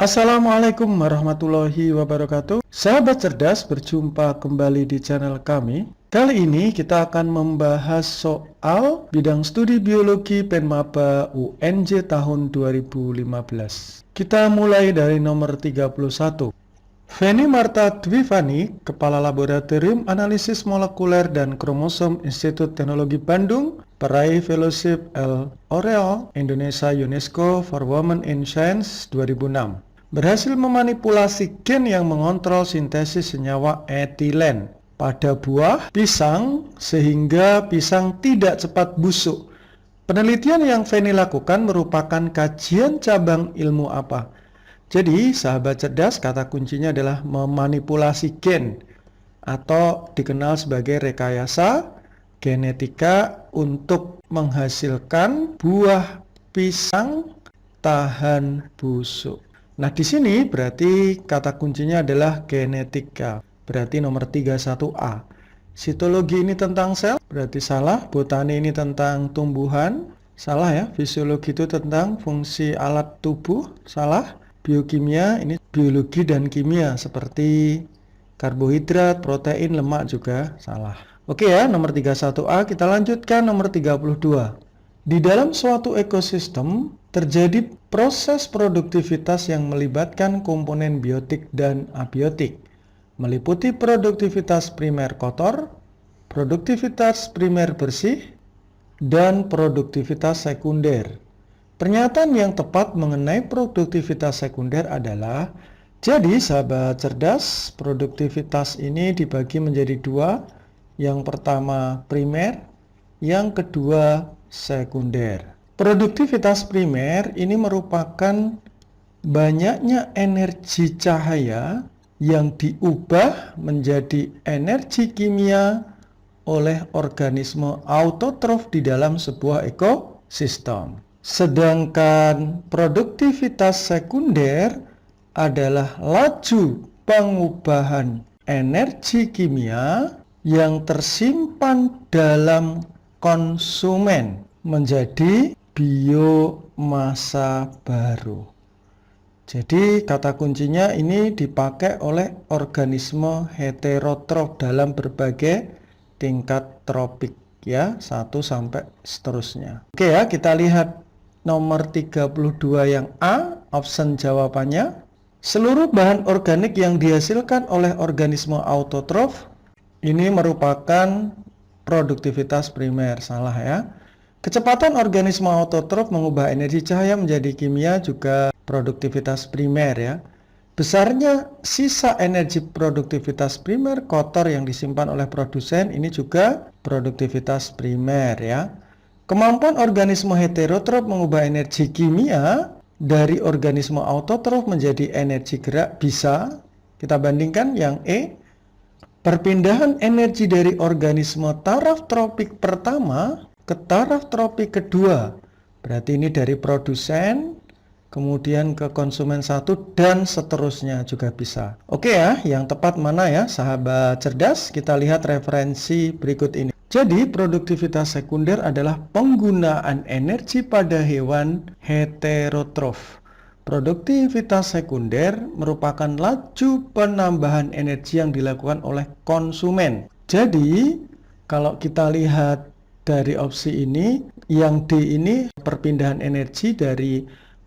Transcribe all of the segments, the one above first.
Assalamualaikum warahmatullahi wabarakatuh. Sahabat cerdas, berjumpa kembali di channel kami. Kali ini kita akan membahas soal bidang studi biologi Penmaba UNJ tahun 2015. Kita mulai dari nomor 31. Feni Marta Dwivani, Kepala Laboratorium Analisis Molekuler dan Kromosom Institut Teknologi Bandung, peraih Fellowship L. Oreal Indonesia UNESCO for Women in Science 2006, berhasil memanipulasi gen yang mengontrol sintesis senyawa etilen pada buah pisang sehingga pisang tidak cepat busuk. Penelitian yang Feni lakukan merupakan kajian cabang ilmu apa? Jadi, sahabat cerdas, kata kuncinya adalah memanipulasi gen atau dikenal sebagai rekayasa genetika untuk menghasilkan buah pisang tahan busuk. Nah, di sini berarti kata kuncinya adalah genetika. Berarti nomor 31A. Sitologi ini tentang sel, berarti salah. Botani ini tentang tumbuhan, salah ya. Fisiologi itu tentang fungsi alat tubuh, salah. Biokimia ini biologi dan kimia seperti karbohidrat, protein, lemak juga salah. Oke ya, nomor 31A. Kita lanjutkan nomor 32. Di dalam suatu ekosistem terjadi proses produktivitas yang melibatkan komponen biotik dan abiotik, meliputi produktivitas primer kotor, produktivitas primer bersih, dan produktivitas sekunder. Pernyataan yang tepat mengenai produktivitas sekunder adalah, jadi sahabat cerdas, produktivitas ini dibagi menjadi dua. Yang pertama primer, yang kedua sekunder. Produktivitas primer ini merupakan banyaknya energi cahaya yang diubah menjadi energi kimia oleh organisme autotrof di dalam sebuah ekosistem. Sedangkan produktivitas sekunder adalah laju pengubahan energi kimia yang tersimpan dalam konsumen menjadi biomasa baru. Jadi kata kuncinya ini dipakai oleh organisme heterotrof dalam berbagai tingkat tropik ya, 1 sampai seterusnya. Oke ya, kita lihat nomor 32 yang A, option jawabannya. Seluruh bahan organik yang dihasilkan oleh organisme autotrof ini merupakan produktivitas primer, salah ya. Kecepatan organisme autotrof mengubah energi cahaya menjadi kimia juga produktivitas primer ya. Besarnya sisa energi produktivitas primer kotor yang disimpan oleh produsen ini juga produktivitas primer ya. Kemampuan organisme heterotrof mengubah energi kimia dari organisme autotrof menjadi energi gerak bisa. Kita bandingkan yang E. Perpindahan energi dari organisme taraf tropik pertama ke taraf tropik kedua. Berarti ini dari produsen, kemudian ke konsumen satu, dan seterusnya juga bisa. Oke ya, yang tepat mana ya sahabat cerdas? Kita lihat referensi berikut ini. Jadi produktivitas sekunder adalah penggunaan energi pada hewan heterotrof. Produktivitas sekunder merupakan laju penambahan energi yang dilakukan oleh konsumen. Jadi kalau kita lihat dari opsi ini, yang D ini perpindahan energi dari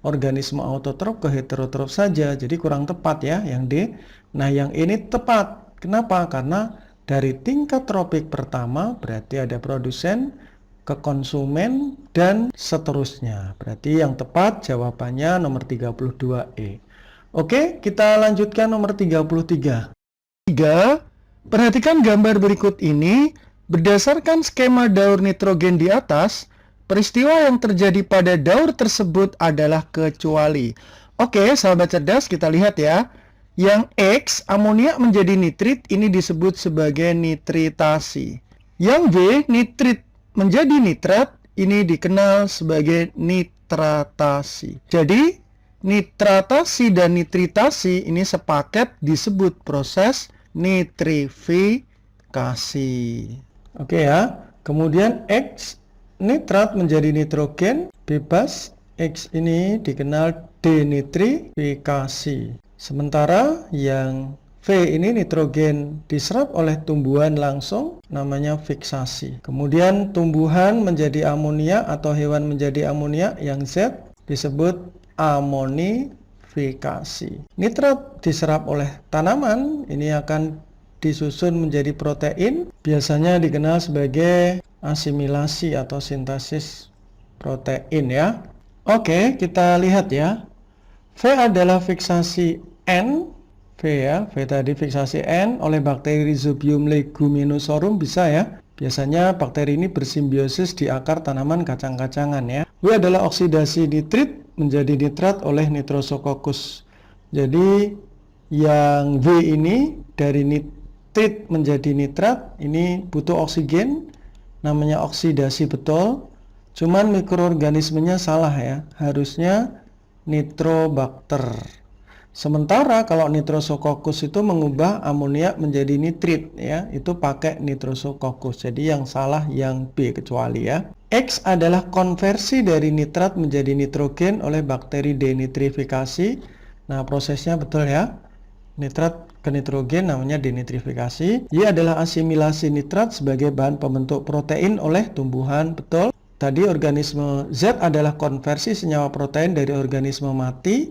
organisme autotrof ke heterotrof saja, jadi kurang tepat ya yang D. Nah yang ini tepat. Kenapa? Karena dari tingkat tropik pertama berarti ada produsen, ke konsumen, dan seterusnya. Berarti yang tepat jawabannya nomor 32E. Oke, kita lanjutkan nomor 33. 3. Perhatikan gambar berikut ini. Berdasarkan skema daur nitrogen di atas, peristiwa yang terjadi pada daur tersebut adalah kecuali. Oke, sahabat cerdas, kita lihat ya. Yang X, amoniak menjadi nitrit, ini disebut sebagai nitritasi. Yang B, nitrit menjadi nitrat, ini dikenal sebagai nitratasi. Jadi, nitratasi dan nitritasi ini sepaket disebut proses nitrifikasi. Oke ya. Kemudian X, nitrat menjadi nitrogen bebas. X ini dikenal denitrifikasi. Sementara yang V ini nitrogen diserap oleh tumbuhan langsung, namanya fiksasi. Kemudian tumbuhan menjadi amonia atau hewan menjadi amonia, yang Z disebut amonifikasi. Nitrat diserap oleh tanaman, ini akan disusun menjadi protein, biasanya dikenal sebagai asimilasi atau sintesis protein ya. Oke, kita lihat ya. V adalah fiksasi N, V ya, V tadi fiksasi N oleh bakteri Rhizobium leguminosarum bisa ya. Biasanya bakteri ini bersimbiosis di akar tanaman kacang-kacangan ya. W adalah oksidasi nitrit menjadi nitrat oleh Nitrosococcus. Jadi yang V ini dari nitrit menjadi nitrat, ini butuh oksigen, namanya oksidasi betul. Cuman mikroorganismenya salah ya, harusnya Nitrobacter. Sementara kalau Nitrosococcus itu mengubah amonia menjadi nitrit ya, itu pakai Nitrosococcus. Jadi yang salah yang B kecuali ya. X adalah konversi dari nitrat menjadi nitrogen oleh bakteri denitrifikasi. Nah, prosesnya betul ya. Nitrat ke nitrogen namanya denitrifikasi. Y adalah asimilasi nitrat sebagai bahan pembentuk protein oleh tumbuhan, betul. Tadi organisme Z adalah konversi senyawa protein dari organisme mati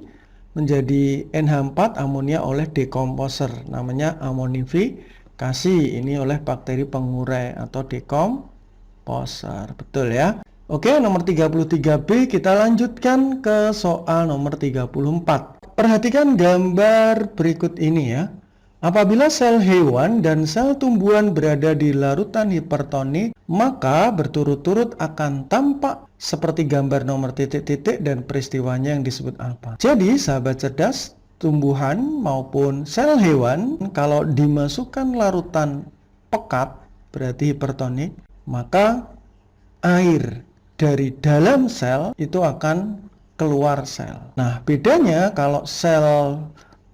menjadi NH4 amonia oleh dekomposer, namanya amonifikasi. Ini oleh bakteri pengurai atau dekomposer, betul ya. Oke, nomor 33B kita lanjutkan ke soal nomor 34. Perhatikan gambar berikut ini ya. Apabila sel hewan dan sel tumbuhan berada di larutan hipertonik, maka berturut-turut akan tampak seperti gambar nomor titik-titik dan peristiwanya yang disebut apa. Jadi, sahabat cerdas, tumbuhan maupun sel hewan kalau dimasukkan larutan pekat, berarti hipertonik, maka air dari dalam sel itu akan keluar sel. Nah, bedanya kalau sel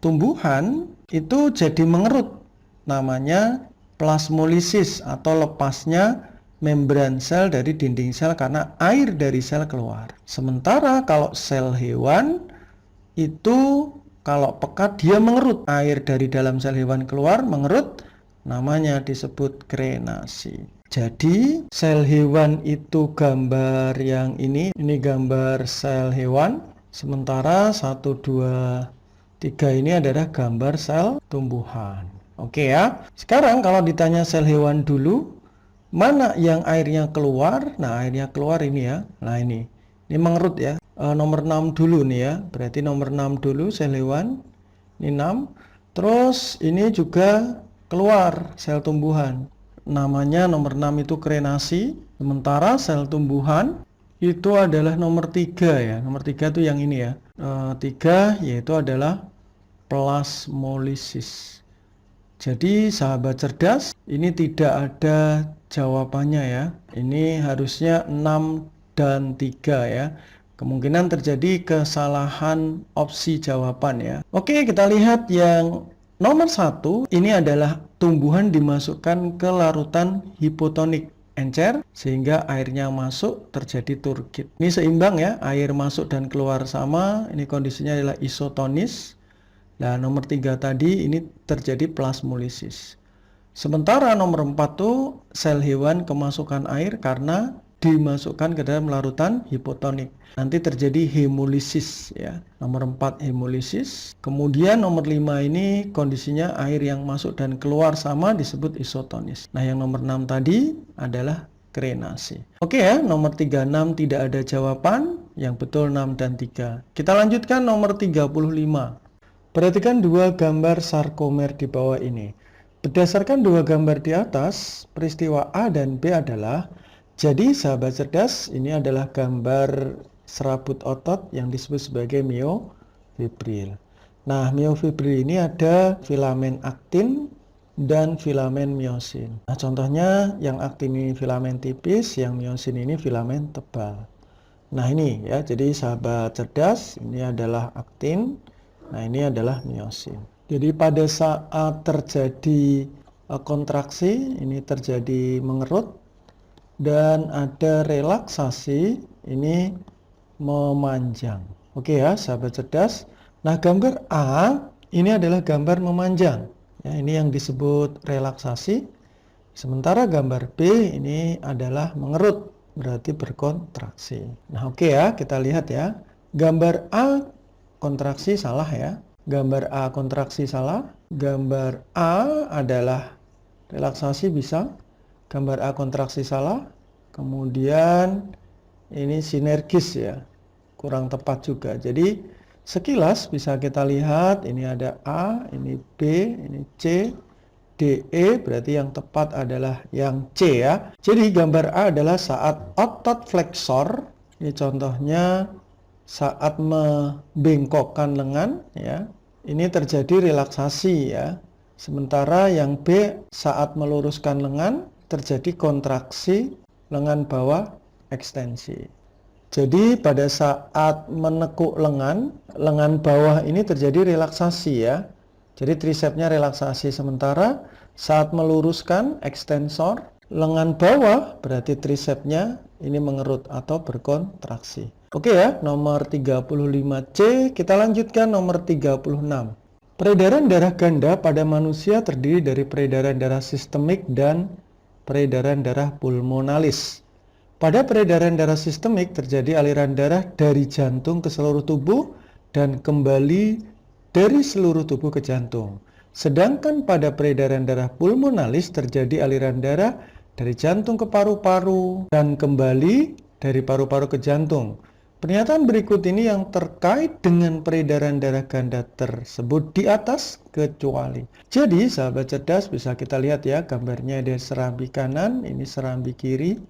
tumbuhan itu jadi mengerut, namanya plasmolisis atau lepasnya membran sel dari dinding sel karena air dari sel keluar. Sementara kalau sel hewan itu kalau pekat dia mengerut, air dari dalam sel hewan keluar mengerut, namanya disebut krenasi. Jadi sel hewan itu gambar yang ini gambar sel hewan, sementara 1, 2, 3 ini adalah gambar sel tumbuhan. Oke ya. Sekarang kalau ditanya sel hewan dulu, mana yang airnya keluar? Nah, airnya keluar ini ya. Nah, ini mengerut ya. Nomor 6 dulu nih ya. Berarti nomor 6 dulu sel hewan. Ini 6. Terus ini juga keluar sel tumbuhan. Namanya nomor 6 itu krenasi. Sementara sel tumbuhan itu adalah nomor 3 ya. Nomor 3 itu yang ini ya. 3 yaitu adalah plasmolisis. Jadi sahabat cerdas, ini tidak ada jawabannya ya. Ini harusnya 6 dan 3 ya. Kemungkinan terjadi kesalahan opsi jawaban ya. Oke, kita lihat yang nomor 1. Ini adalah tumbuhan dimasukkan ke larutan hipotonik encer sehingga airnya masuk terjadi turgid. Ini seimbang ya, air masuk dan keluar sama. Ini kondisinya adalah isotonis. Nah, nomor 3 tadi ini terjadi plasmolisis. Sementara nomor 4 tuh sel hewan kemasukan air karena dimasukkan ke dalam larutan hipotonik. Nanti terjadi hemolisis ya. Nomor 4 hemolisis. Kemudian nomor 5 ini kondisinya air yang masuk dan keluar sama disebut isotonis. Nah, yang nomor 6 tadi adalah krenasi. Oke ya, nomor 36 tidak ada jawaban. Yang betul 6 dan 3. Kita lanjutkan nomor 35. Perhatikan dua gambar sarkomer di bawah ini. Berdasarkan dua gambar di atas, peristiwa A dan B adalah, jadi sahabat cerdas, ini adalah gambar serabut otot yang disebut sebagai myofibril. Nah, myofibril ini ada filamen aktin dan filamen miosin. Nah, contohnya yang aktin ini filamen tipis, yang miosin ini filamen tebal. Nah, ini ya, jadi sahabat cerdas, ini adalah aktin. Nah, ini adalah miosin. Jadi pada saat terjadi kontraksi, ini terjadi mengerut, dan ada relaksasi, ini memanjang. Oke ya, sahabat cerdas. Nah, gambar A ini adalah gambar memanjang. Ya, ini yang disebut relaksasi. Sementara gambar B ini adalah mengerut, berarti berkontraksi. Nah, oke ya, kita lihat ya. Gambar A kontraksi salah ya. Gambar A kontraksi salah. Gambar A adalah relaksasi bisa. Gambar A kontraksi salah. Kemudian ini sinergis ya. Kurang tepat juga. Jadi sekilas bisa kita lihat ini ada A, ini B, ini C, D, E, berarti yang tepat adalah yang C ya. Jadi gambar A adalah saat otot flexor, ini contohnya saat membengkokkan lengan ya. Ini terjadi relaksasi ya. Sementara yang B saat meluruskan lengan terjadi kontraksi lengan bawah ekstensi. Jadi pada saat menekuk lengan bawah ini terjadi relaksasi ya. Jadi tricepsnya relaksasi, sementara saat meluruskan ekstensor, lengan bawah berarti tricepsnya ini mengerut atau berkontraksi. Oke ya, nomor 35C, kita lanjutkan nomor 36. Peredaran darah ganda pada manusia terdiri dari peredaran darah sistemik dan peredaran darah pulmonalis. Pada peredaran darah sistemik terjadi aliran darah dari jantung ke seluruh tubuh dan kembali dari seluruh tubuh ke jantung. Sedangkan pada peredaran darah pulmonalis terjadi aliran darah dari jantung ke paru-paru dan kembali dari paru-paru ke jantung. Pernyataan berikut ini yang terkait dengan peredaran darah ganda tersebut di atas kecuali. Jadi sahabat cerdas bisa kita lihat ya, gambarnya ada serambi kanan, ini serambi kiri.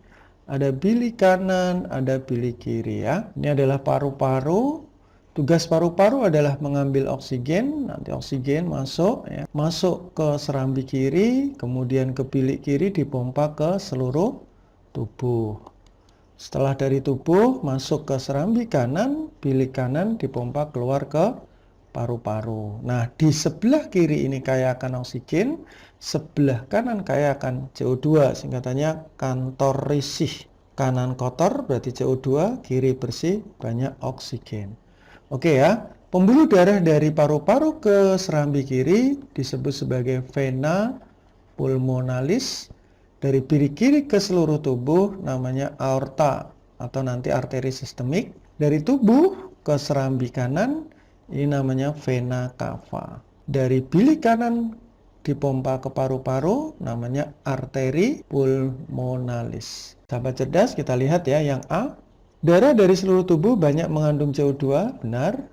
Ada bilik kanan, ada bilik kiri ya. Ini adalah paru-paru. Tugas paru-paru adalah mengambil oksigen. Nanti oksigen masuk ya. Masuk ke serambi kiri, kemudian ke bilik kiri dipompa ke seluruh tubuh. Setelah dari tubuh masuk ke serambi kanan, bilik kanan dipompa keluar ke paru-paru. Nah, di sebelah kiri ini kaya akan oksigen, sebelah kanan kaya akan CO2, singkatannya kantor risih. Kanan kotor berarti CO2, kiri bersih banyak oksigen. Oke ya, pembuluh darah dari paru-paru ke serambi kiri disebut sebagai vena pulmonalis. Dari bilik kiri ke seluruh tubuh namanya aorta atau nanti arteri sistemik. Dari tubuh ke serambi kanan ini namanya vena cava. Dari bilik kanan dipompa ke paru-paru namanya arteri pulmonalis. Sahabat cerdas, kita lihat ya yang A. Darah dari seluruh tubuh banyak mengandung CO2, benar.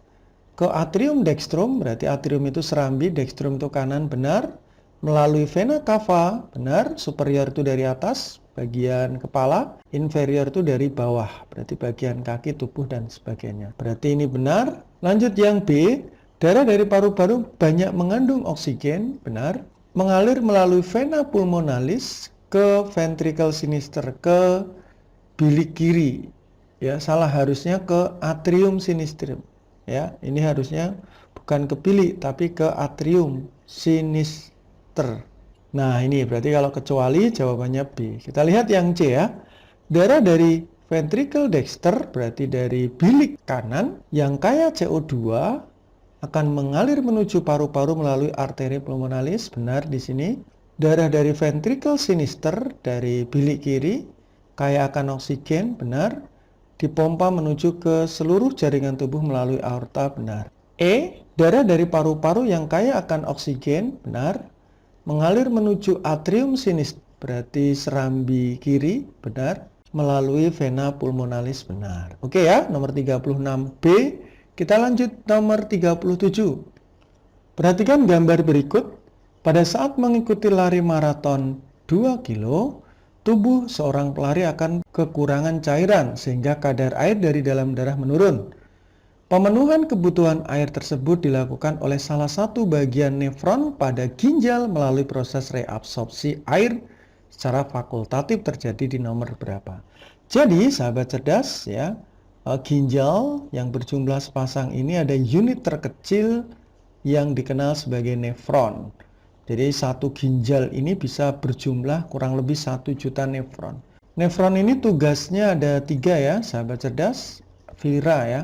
Ke atrium dextrum, berarti atrium itu serambi, dextrum itu kanan, benar. Melalui vena cava, benar. Superior itu dari atas, bagian kepala. Inferior itu dari bawah, berarti bagian kaki, tubuh, dan sebagainya. Berarti ini benar. Lanjut yang B. Darah dari paru-paru banyak mengandung oksigen, benar. Mengalir melalui vena pulmonalis ke ventricle sinister, ke bilik kiri. Ya, salah, harusnya ke atrium sinister. Ya, ini harusnya bukan ke bilik tapi ke atrium sinister. Nah, ini berarti kalau kecuali jawabannya B. Kita lihat yang C ya. Darah dari ventricle dexter berarti dari bilik kanan yang kaya CO2 akan mengalir menuju paru-paru melalui arteri pulmonalis, benar di sini. Darah dari ventricle sinister dari bilik kiri kaya akan oksigen, benar. Dipompa menuju ke seluruh jaringan tubuh melalui aorta, benar. E, darah dari paru-paru yang kaya akan oksigen, benar. Mengalir menuju atrium sinister, berarti serambi kiri, benar. Melalui vena pulmonalis, benar. Oke ya, nomor 36B. Kita lanjut nomor 37. Perhatikan gambar berikut. Pada saat mengikuti lari maraton 2 kilo, tubuh seorang pelari akan kekurangan cairan sehingga kadar air dari dalam darah menurun. Pemenuhan kebutuhan air tersebut dilakukan oleh salah satu bagian nefron pada ginjal melalui proses reabsorpsi air secara fakultatif terjadi di nomor berapa. Jadi sahabat cerdas ya, ginjal yang berjumlah sepasang ini ada unit terkecil yang dikenal sebagai nefron. Jadi satu ginjal ini bisa berjumlah kurang lebih 1 juta nefron. Nefron ini tugasnya ada 3 ya sahabat cerdas, vira ya.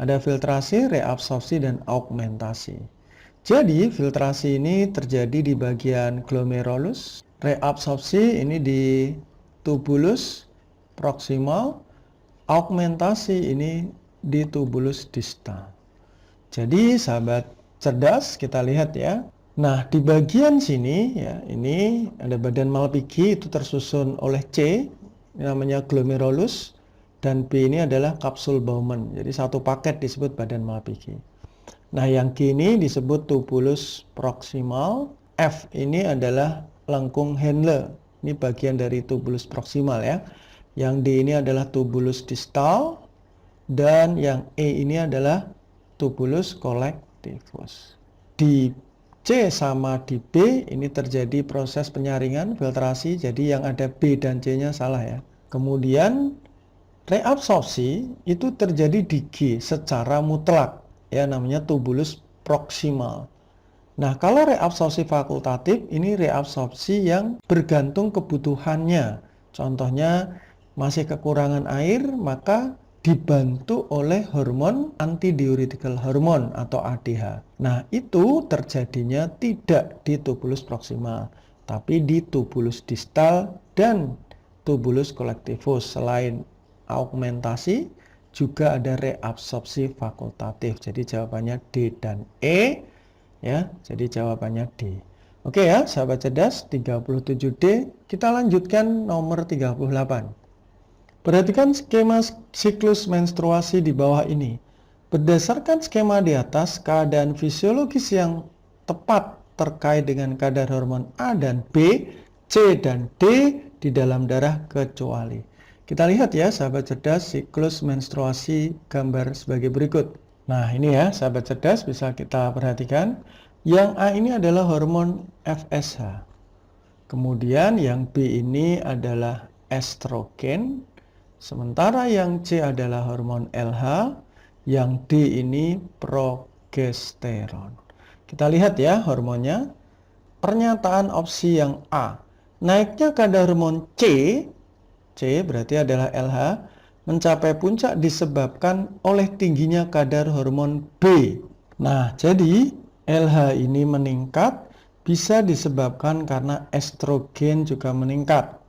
Ada filtrasi, reabsorpsi, dan augmentasi. Jadi filtrasi ini terjadi di bagian glomerulus, reabsorpsi ini di tubulus proximal, augmentasi ini di tubulus distal. Jadi sahabat cerdas, kita lihat ya. Nah, di bagian sini ya, ini ada badan Malpighi, itu tersusun oleh C, ini namanya glomerulus, dan B ini adalah kapsul Bowman. Jadi satu paket disebut badan Malpighi. Nah, yang G ini disebut tubulus proximal, F ini adalah lengkung Henle. Ini bagian dari tubulus proximal ya. Yang D ini adalah tubulus distal, dan yang E ini adalah tubulus collectivus. Di C sama di B ini terjadi proses penyaringan, filtrasi, jadi yang ada B dan C-nya salah ya. Kemudian reabsorpsi itu terjadi di G secara mutlak, ya namanya tubulus proximal. Nah, kalau reabsorpsi fakultatif ini reabsorpsi yang bergantung kebutuhannya. Contohnya masih kekurangan air, maka dibantu oleh hormon antidiuretical hormone atau ADH. Nah, itu terjadinya tidak di tubulus proximal, tapi di tubulus distal dan tubulus collectivus. Selain augmentasi, juga ada reabsorpsi fakultatif. Jadi jawabannya D dan E ya. Jadi jawabannya D. Oke ya, sahabat cerdas, 37D. Kita lanjutkan nomor 38. Perhatikan skema siklus menstruasi di bawah ini. Berdasarkan skema di atas, keadaan fisiologis yang tepat terkait dengan kadar hormon A dan B, C dan D di dalam darah kecuali. Kita lihat ya sahabat cerdas, siklus menstruasi gambar sebagai berikut. Nah ini ya sahabat cerdas, bisa kita perhatikan. Yang A ini adalah hormon FSH. Kemudian yang B ini adalah estrogen. Sementara yang C adalah hormon LH, yang D ini progesteron. Kita lihat ya hormonnya. Pernyataan opsi yang A. Naiknya kadar hormon C berarti adalah LH, mencapai puncak disebabkan oleh tingginya kadar hormon B. Nah, jadi LH ini meningkat bisa disebabkan karena estrogen juga meningkat.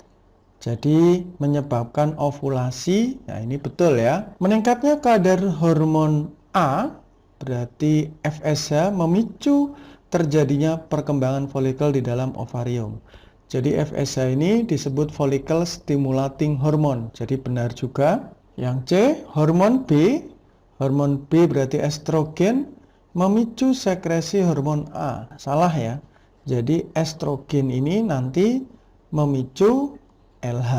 Jadi menyebabkan ovulasi, nah ini betul ya. Meningkatnya kadar hormon A berarti FSH memicu terjadinya perkembangan folikel di dalam ovarium. Jadi FSH ini disebut follicle stimulating hormone. Jadi benar juga. Yang C, hormon B berarti estrogen memicu sekresi hormon A. Salah ya. Jadi estrogen ini nanti memicu LH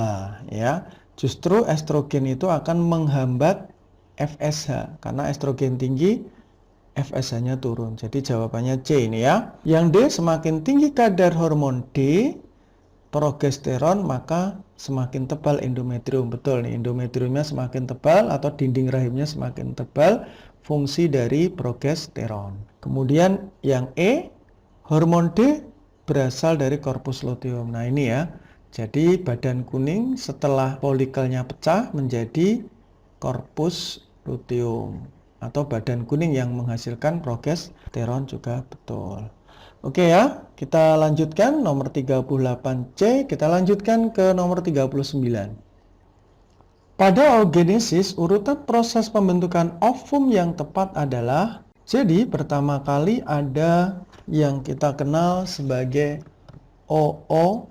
ya. Justru estrogen itu akan menghambat FSH karena estrogen tinggi, FSH-nya turun. Jadi jawabannya C ini ya. Yang D, semakin tinggi kadar hormon D, progesteron, maka semakin tebal endometrium. Betul nih, endometriumnya semakin tebal atau dinding rahimnya semakin tebal, fungsi dari progesteron. Kemudian yang E, hormon D berasal dari korpus luteum. Nah ini ya. Jadi badan kuning setelah folikelnya pecah menjadi korpus luteum atau badan kuning yang menghasilkan progesteron juga betul. Oke ya, kita lanjutkan nomor 38C, kita lanjutkan ke nomor 39. Pada oogenesis, urutan proses pembentukan ovum yang tepat adalah, jadi pertama kali ada yang kita kenal sebagai oogonium.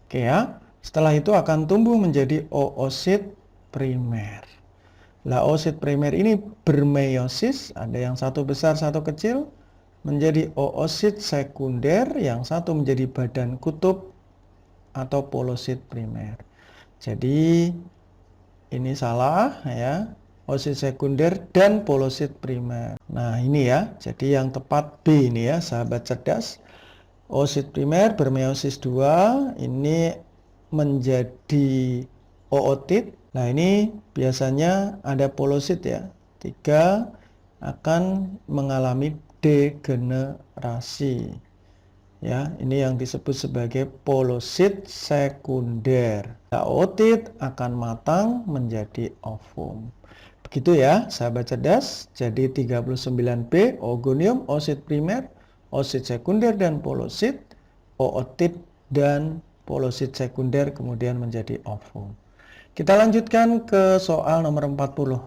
Oke ya. Setelah itu akan tumbuh menjadi oosit primer. Lah oosit primer ini bermeiosis, ada yang satu besar satu kecil, menjadi oosit sekunder, yang satu menjadi badan kutub atau polosit primer. Jadi ini salah ya. Oosit sekunder dan polosit primer. Nah ini ya. Jadi yang tepat B ini ya sahabat cerdas. Oosit primer bermeiosis 2 ini menjadi ootit. Nah ini biasanya ada polosit ya. 3 akan mengalami degenerasi. Ya, ini yang disebut sebagai polosit sekunder. Ootit akan matang menjadi ovum. Begitu ya, sahabat cerdas. Jadi 39B, oogonium, oosit primer, oosit sekunder, dan polosit, ootit, dan polosit sekunder kemudian menjadi ovum. Kita lanjutkan ke soal nomor 40.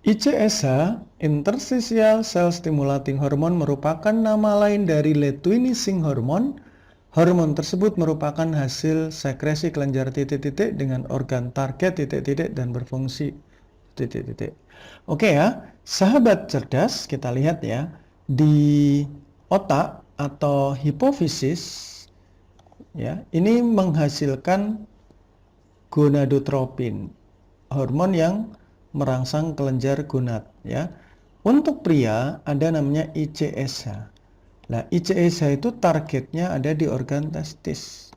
ICSH, interstitial cell stimulating hormone, merupakan nama lain dari luteinizing hormone. Hormon tersebut merupakan hasil sekresi kelenjar titik-titik dengan organ target titik-titik dan berfungsi titik-titik. Oke ya, sahabat cerdas, kita lihat ya, di otak atau hipofisis ya, ini menghasilkan gonadotropin, hormon yang merangsang kelenjar gonad ya. Untuk pria ada namanya ICSH. Nah, ICSH itu targetnya ada di organ testis.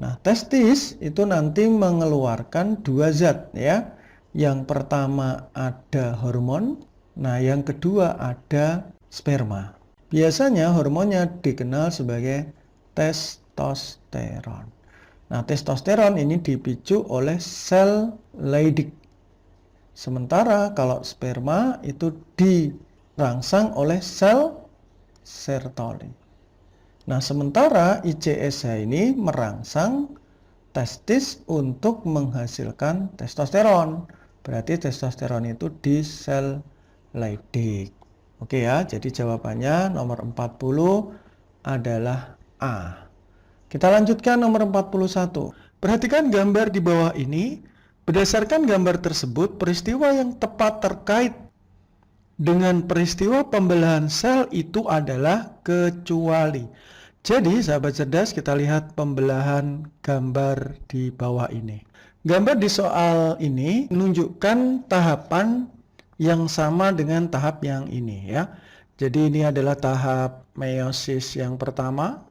Nah, testis itu nanti mengeluarkan dua zat ya. Yang pertama ada hormon, nah yang kedua ada sperma. Biasanya hormonnya dikenal sebagai testosteron. Nah, testosteron ini dipicu oleh sel Leydig. Sementara kalau sperma itu dirangsang oleh sel Sertoli. Nah, sementara ICSH ini merangsang testis untuk menghasilkan testosteron. Berarti testosteron itu di sel Leydig. Oke ya, jadi jawabannya nomor 40 adalah A. Kita lanjutkan nomor 41. Perhatikan gambar di bawah ini. Berdasarkan gambar tersebut, peristiwa yang tepat terkait dengan peristiwa pembelahan sel itu adalah kecuali. Jadi, sahabat cerdas, kita lihat pembelahan gambar di bawah ini. Gambar di soal ini menunjukkan tahapan yang sama dengan tahap yang ini ya. Jadi ini adalah tahap meiosis yang pertama.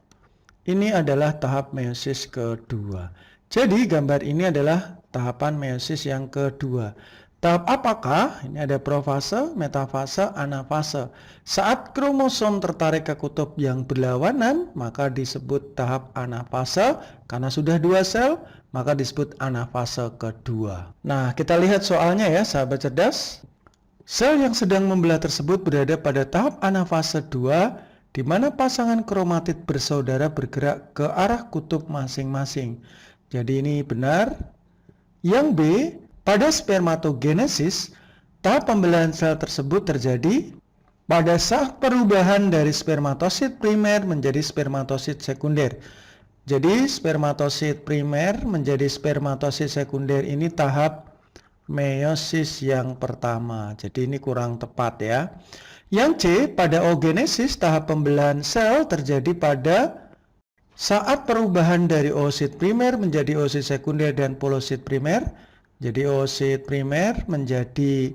Ini adalah tahap meiosis kedua. Jadi gambar ini adalah tahapan meiosis yang kedua. Tahap apakah? Ini ada profase, metafase, anafase. Saat kromosom tertarik ke kutub yang berlawanan, maka disebut tahap anafase. Karena sudah dua sel, maka disebut anafase kedua. Nah, kita lihat soalnya ya, sahabat cerdas. Sel yang sedang membelah tersebut berada pada tahap anafase 2, di mana pasangan kromatid bersaudara bergerak ke arah kutub masing-masing. Jadi ini benar. Yang B, pada spermatogenesis, tahap pembelahan sel tersebut terjadi pada saat perubahan dari spermatosit primer menjadi spermatosit sekunder. Jadi spermatosit primer menjadi spermatosit sekunder ini tahap meiosis yang pertama. Jadi ini kurang tepat ya. Yang C, pada oogenesis, tahap pembelahan sel terjadi pada saat perubahan dari oosit primer menjadi oosit sekunder dan polosit primer. Jadi oosit primer menjadi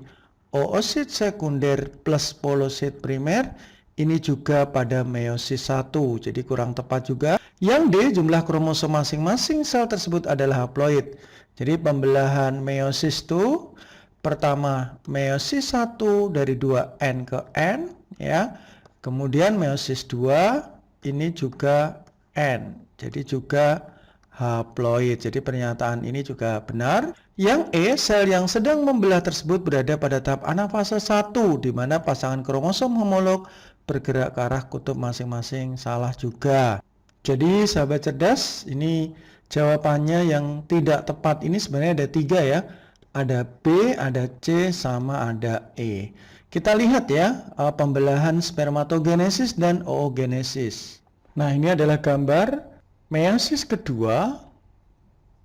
oosit sekunder plus polosit primer. Ini juga pada meiosis 1. Jadi kurang tepat juga. Yang D, jumlah kromosom masing-masing sel tersebut adalah haploid. Jadi pembelahan meiosis itu pertama meiosis 1 dari 2N ke N ya. Kemudian meiosis 2 ini juga N. Jadi juga haploid. Jadi pernyataan ini juga benar. Yang E, sel yang sedang membelah tersebut berada pada tahap anafase 1 di mana pasangan kromosom homolog bergerak ke arah kutub masing-masing. Salah juga. Jadi sahabat cerdas, ini jawabannya yang tidak tepat ini sebenarnya ada 3 ya. Ada B, ada C, sama ada E. Kita lihat ya, pembelahan spermatogenesis dan oogenesis. Nah, ini adalah gambar meiosis kedua,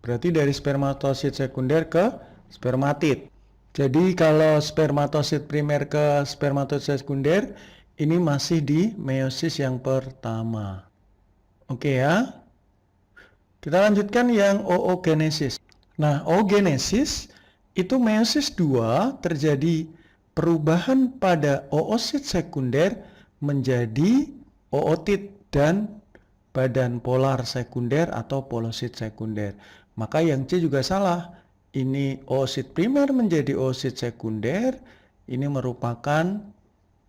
berarti dari spermatosit sekunder ke spermatid. Jadi kalau spermatosit primer ke spermatosit sekunder, ini masih di meiosis yang pertama. Oke ya. Kita lanjutkan yang oogenesis. Nah, oogenesis itu meiosis 2 terjadi perubahan pada oosit sekunder menjadi ootit dan badan polar sekunder atau polosit sekunder. Maka yang C juga salah. Ini oosit primer menjadi oosit sekunder. Ini merupakan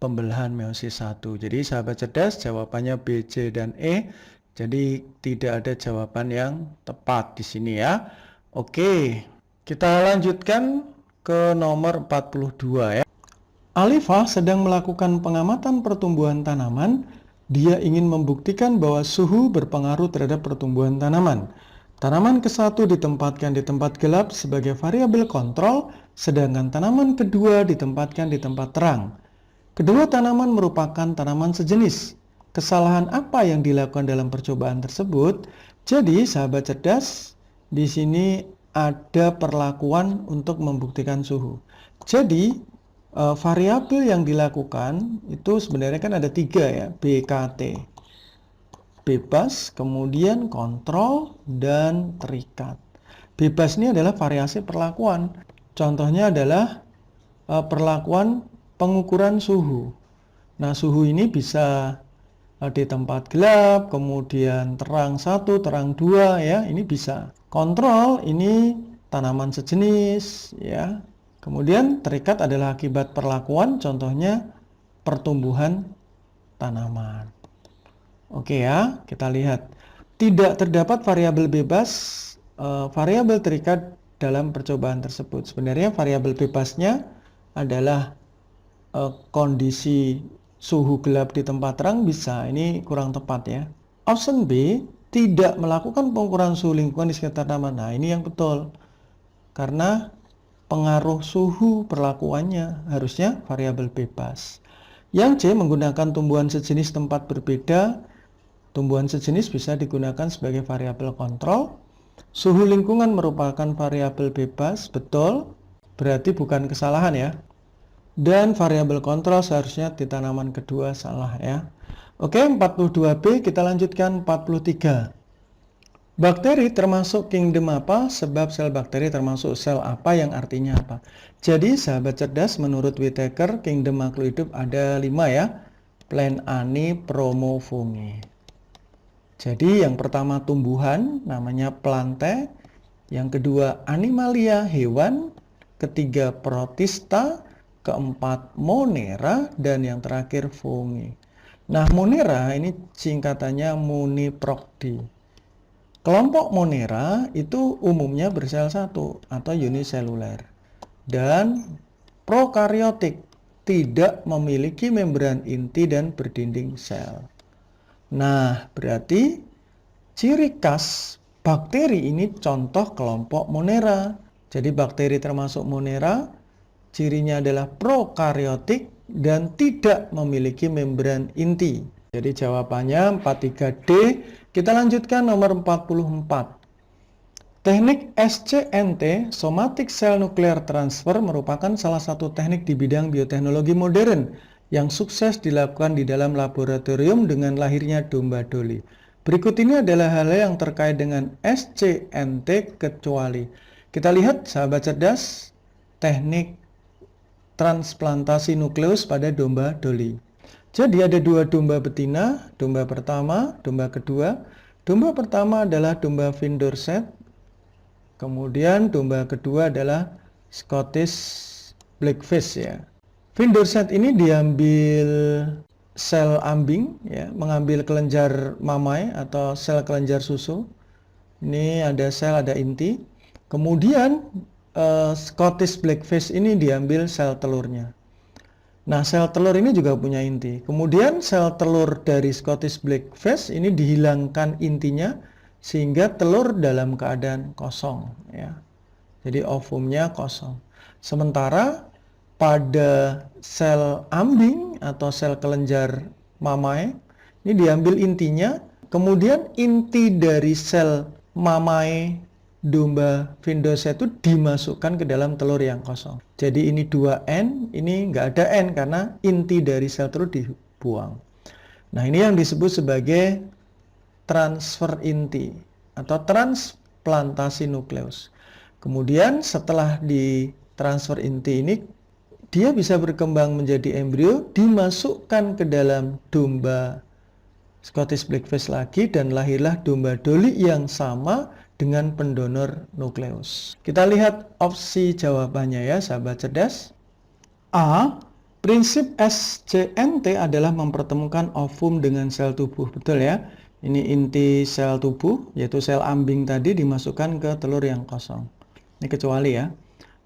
pembelahan meiosis 1. Jadi sahabat cerdas, jawabannya B, C, dan E. Jadi tidak ada jawaban yang tepat di sini ya. Oke, kita lanjutkan ke nomor 42 ya. Alifah sedang melakukan pengamatan pertumbuhan tanaman. Dia ingin membuktikan bahwa suhu berpengaruh terhadap pertumbuhan tanaman. Tanaman ke-1 ditempatkan di tempat gelap sebagai variabel kontrol, sedangkan tanaman kedua ditempatkan di tempat terang. Kedua tanaman merupakan tanaman sejenis. Kesalahan apa yang dilakukan dalam percobaan tersebut? Jadi, sahabat cerdas, di sini ada perlakuan untuk membuktikan suhu. Jadi, variabel yang dilakukan itu sebenarnya kan ada 3 ya, BKT. Bebas, kemudian kontrol, dan terikat. Bebas ini adalah variasi perlakuan. Contohnya adalah perlakuan pengukuran suhu. Nah, suhu ini bisa di tempat gelap, kemudian terang 1, terang 2 ya, ini bisa. Kontrol ini tanaman sejenis ya. Kemudian terikat adalah akibat perlakuan, contohnya pertumbuhan tanaman. Oke ya, kita lihat. Tidak terdapat variabel bebas, variabel terikat dalam percobaan tersebut. Sebenarnya variabel bebasnya adalah kondisi suhu gelap di tempat terang bisa, ini kurang tepat ya. Option B, tidak melakukan pengukuran suhu lingkungan di sekitar tanaman. Nah, ini yang betul. Karena pengaruh suhu perlakuannya harusnya variabel bebas. Yang C, menggunakan tumbuhan sejenis tempat berbeda. Tumbuhan sejenis bisa digunakan sebagai variabel kontrol. Suhu lingkungan merupakan variabel bebas, betul. Berarti bukan kesalahan ya. Dan variabel kontrol seharusnya di tanaman kedua salah ya. Oke, 42B kita lanjutkan 43. Bakteri termasuk kingdom apa? Sebab sel bakteri termasuk sel apa yang artinya apa? Jadi sahabat cerdas, menurut Whittaker kingdom makhluk hidup ada 5 ya. Plant, ani, promo, fungi. Jadi yang pertama tumbuhan namanya plante, yang kedua animalia hewan, ketiga protista, keempat monera, dan yang terakhir fungi. Nah, monera ini singkatannya Muniprocti. Kelompok monera itu umumnya bersel satu atau uniseluler dan prokariotik, tidak memiliki membran inti dan berdinding sel. Nah, berarti ciri khas bakteri ini contoh kelompok monera. Jadi bakteri termasuk monera, cirinya adalah prokariotik dan tidak memiliki membran inti. Jadi jawabannya 43D. Kita lanjutkan nomor 44. Teknik SCNT, Somatic Cell Nuclear Transfer, merupakan salah satu teknik di bidang bioteknologi modern yang sukses dilakukan di dalam laboratorium dengan lahirnya domba Dolly. Berikut ini adalah hal yang terkait dengan SCNT kecuali. Kita lihat sahabat cerdas, teknik transplantasi nukleus pada domba Dolly. Jadi ada 2 domba betina, domba pertama, domba kedua. Domba pertama adalah domba Dorset, kemudian domba kedua adalah Scottish Blackfish ya. Dorset ini diambil sel ambing ya, mengambil kelenjar mamai atau sel kelenjar susu. Ini ada sel, ada inti. Kemudian Scottish Blackfish ini diambil sel telurnya. Nah, sel telur ini juga punya inti. Kemudian sel telur dari Scottish Blackfish ini dihilangkan intinya sehingga telur dalam keadaan kosong ya. Jadi ovumnya kosong. Sementara pada sel ambing atau sel kelenjar mamai ini diambil intinya, kemudian inti dari sel mamai domba Dorset itu dimasukkan ke dalam telur yang kosong. Jadi ini 2N, ini nggak ada N karena inti dari sel telur dibuang. Nah, ini yang disebut sebagai transfer inti atau transplantasi nukleus. Kemudian setelah ditransfer inti ini, dia bisa berkembang menjadi embrio, dimasukkan ke dalam domba Scottish Blackfish lagi, dan lahirlah domba Dolly yang sama dengan pendonor nukleus. Kita lihat opsi jawabannya ya sahabat cerdas. A. Prinsip SCNT adalah mempertemukan ovum dengan sel tubuh. Betul ya. Ini inti sel tubuh, yaitu sel ambing tadi dimasukkan ke telur yang kosong. Ini kecuali ya.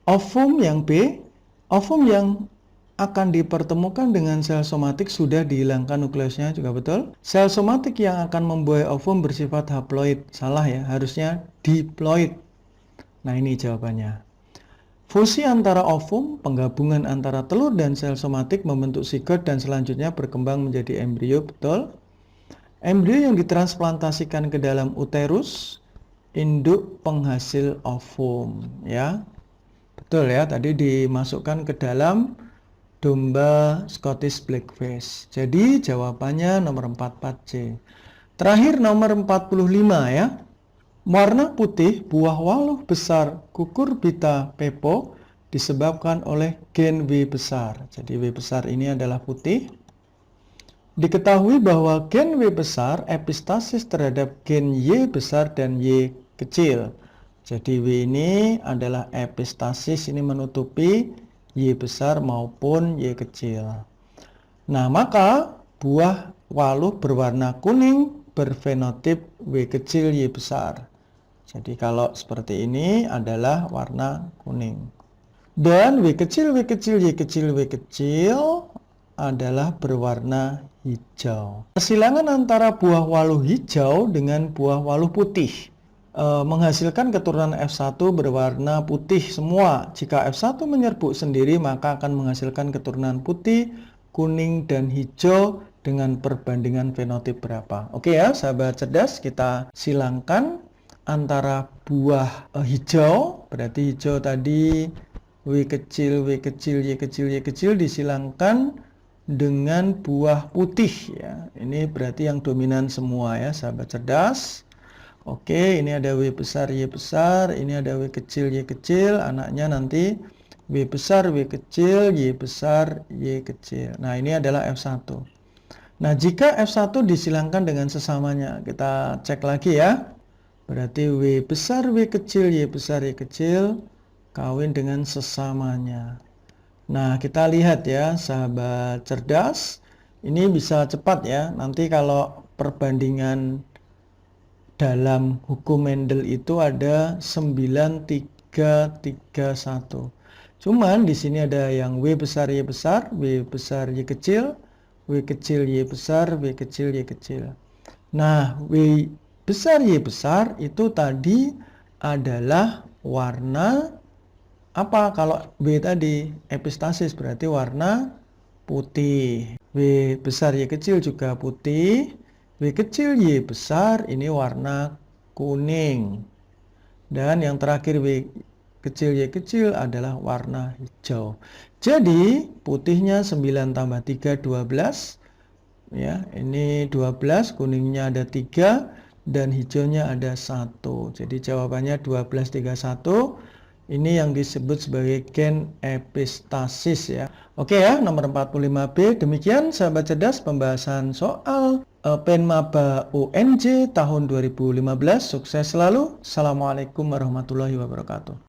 Ovum yang B, ovum yang akan dipertemukan dengan sel somatik sudah dihilangkan nukleusnya, juga betul. Sel somatik yang akan membuai ovum bersifat haploid, salah ya, harusnya diploid. Nah ini jawabannya. Fusi antara ovum, penggabungan antara telur dan sel somatik membentuk sigot dan selanjutnya berkembang menjadi embrio, betul. Embrio yang ditransplantasikan ke dalam uterus, induk penghasil ovum, ya. Betul ya, tadi dimasukkan ke dalam domba Scottish Blackface. Jadi jawabannya nomor 44C. Terakhir nomor 45 ya. Warna putih buah waluh besar Cucurbita pepo disebabkan oleh gen W besar. Jadi W besar ini adalah putih. Diketahui bahwa gen W besar epistasis terhadap gen Y besar dan Y kecil. Jadi W ini adalah epistasis, ini menutupi Y besar maupun Y kecil. Nah, maka buah waluh berwarna kuning berfenotip W kecil Y besar. Jadi kalau seperti ini adalah warna kuning. Dan W kecil Y kecil adalah berwarna hijau. Persilangan antara buah waluh hijau dengan buah waluh putih menghasilkan keturunan F1 berwarna putih semua. Jika F1 menyerbuk sendiri maka akan menghasilkan keturunan putih, kuning, dan hijau dengan perbandingan fenotip berapa. Oke ya sahabat cerdas, kita silangkan antara buah hijau, berarti hijau tadi W kecil Y kecil disilangkan dengan buah putih ya. Ini berarti yang dominan semua ya sahabat cerdas. Oke, ini ada W besar, Y besar, ini ada W kecil, Y kecil, anaknya nanti W besar, Y kecil, Y besar, Y kecil. Nah, ini adalah F1. Nah, jika F1 disilangkan dengan sesamanya, kita cek lagi ya. Berarti W besar, Y kecil, Y besar, Y kecil, kawin dengan sesamanya. Nah, kita lihat ya, sahabat cerdas. Ini bisa cepat ya, nanti kalau perbandingan dalam hukum Mendel itu ada 9331. Cuman di sini ada yang W besar Y besar, W besar Y kecil, W kecil Y besar, W kecil Y kecil. Nah, W besar Y besar itu tadi adalah warna apa? Kalau W tadi epistasis berarti warna putih. W besar Y kecil juga putih. W kecil Y besar ini warna kuning. Dan yang terakhir W kecil Y kecil adalah warna hijau. Jadi putihnya 9 tambah 3 12. Ya, ini 12, kuningnya ada 3 dan hijaunya ada 1. Jadi jawabannya 1231. Ini yang disebut sebagai gen epistasis ya. Oke ya, nomor 45B. Demikian sahabat cerdas pembahasan soal Penmaba UNJ tahun 2015. Sukses selalu. Assalamualaikum warahmatullahi wabarakatuh.